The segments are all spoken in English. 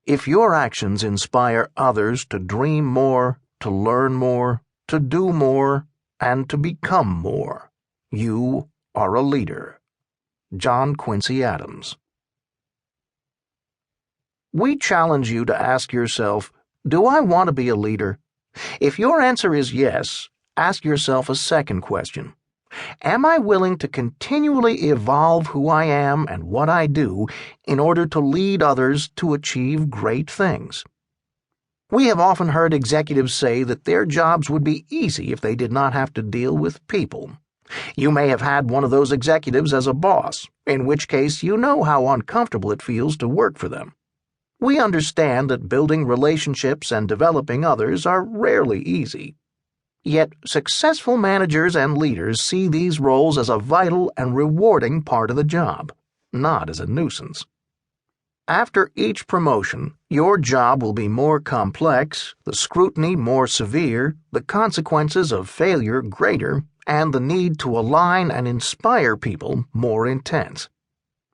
If your actions inspire others to dream more, to learn more, to do more, and to become more, you are a leader. John Quincy Adams. We challenge you to ask yourself, do I want to be a leader? If your answer is yes, ask yourself a second question. Am I willing to continually evolve who I am and what I do in order to lead others to achieve great things? We have often heard executives say that their jobs would be easy if they did not have to deal with people. You may have had one of those executives as a boss, in which case you know how uncomfortable it feels to work for them. We understand that building relationships and developing others are rarely easy. Yet successful managers and leaders see these roles as a vital and rewarding part of the job, not as a nuisance. After each promotion, your job will be more complex, the scrutiny more severe, the consequences of failure greater, and the need to align and inspire people more intense.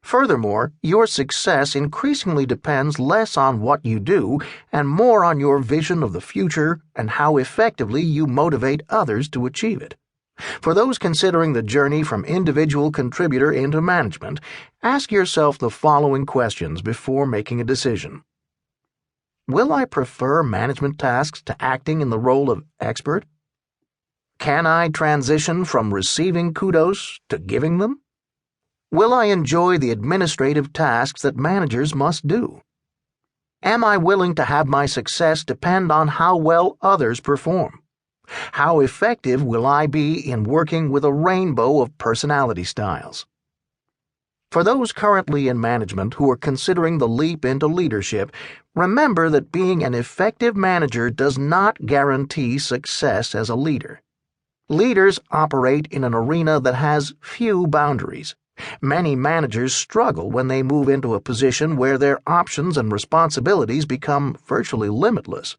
Furthermore, your success increasingly depends less on what you do and more on your vision of the future and how effectively you motivate others to achieve it. For those considering the journey from individual contributor into management, ask yourself the following questions before making a decision. Will I prefer management tasks to acting in the role of expert? Can I transition from receiving kudos to giving them? Will I enjoy the administrative tasks that managers must do? Am I willing to have my success depend on how well others perform? How effective will I be in working with a rainbow of personality styles? For those currently in management who are considering the leap into leadership, remember that being an effective manager does not guarantee success as a leader. Leaders operate in an arena that has few boundaries. Many managers struggle when they move into a position where their options and responsibilities become virtually limitless.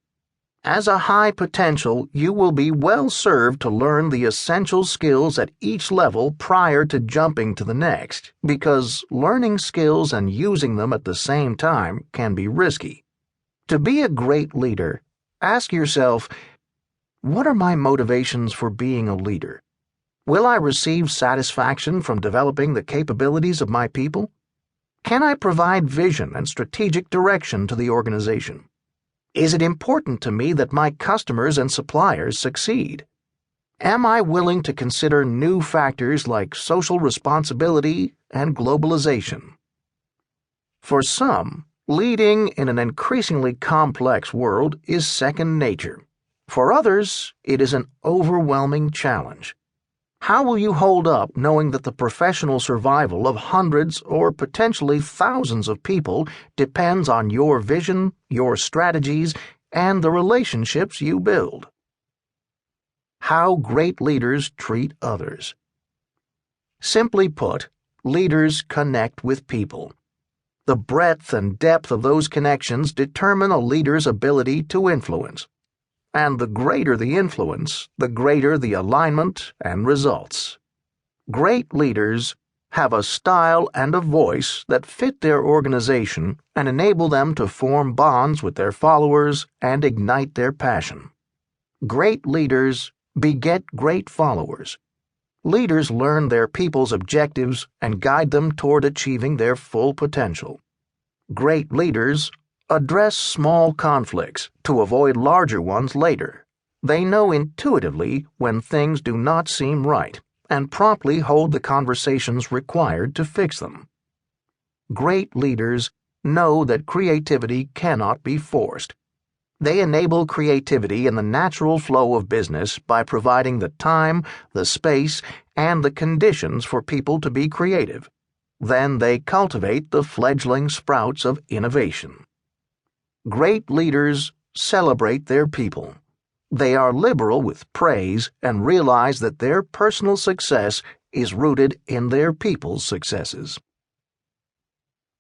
As a high potential, you will be well served to learn the essential skills at each level prior to jumping to the next, because learning skills and using them at the same time can be risky. To be a great leader, ask yourself, what are my motivations for being a leader? Will I receive satisfaction from developing the capabilities of my people? Can I provide vision and strategic direction to the organization? Is it important to me that my customers and suppliers succeed? Am I willing to consider new factors like social responsibility and globalization? For some, leading in an increasingly complex world is second nature. For others, it is an overwhelming challenge. How will you hold up knowing that the professional survival of hundreds or potentially thousands of people depends on your vision, your strategies, and the relationships you build? How great leaders treat others. Simply put, leaders connect with people. The breadth and depth of those connections determine a leader's ability to influence. And the greater the influence, the greater the alignment and results. Great leaders have a style and a voice that fit their organization and enable them to form bonds with their followers and ignite their passion. Great leaders beget great followers. Leaders learn their people's objectives and guide them toward achieving their full potential. Great leaders address small conflicts to avoid larger ones later. They know intuitively when things do not seem right and promptly hold the conversations required to fix them. Great leaders know that creativity cannot be forced. They enable creativity in the natural flow of business by providing the time, the space, and the conditions for people to be creative. Then they cultivate the fledgling sprouts of innovation. Great leaders celebrate their people. They are liberal with praise and realize that their personal success is rooted in their people's successes.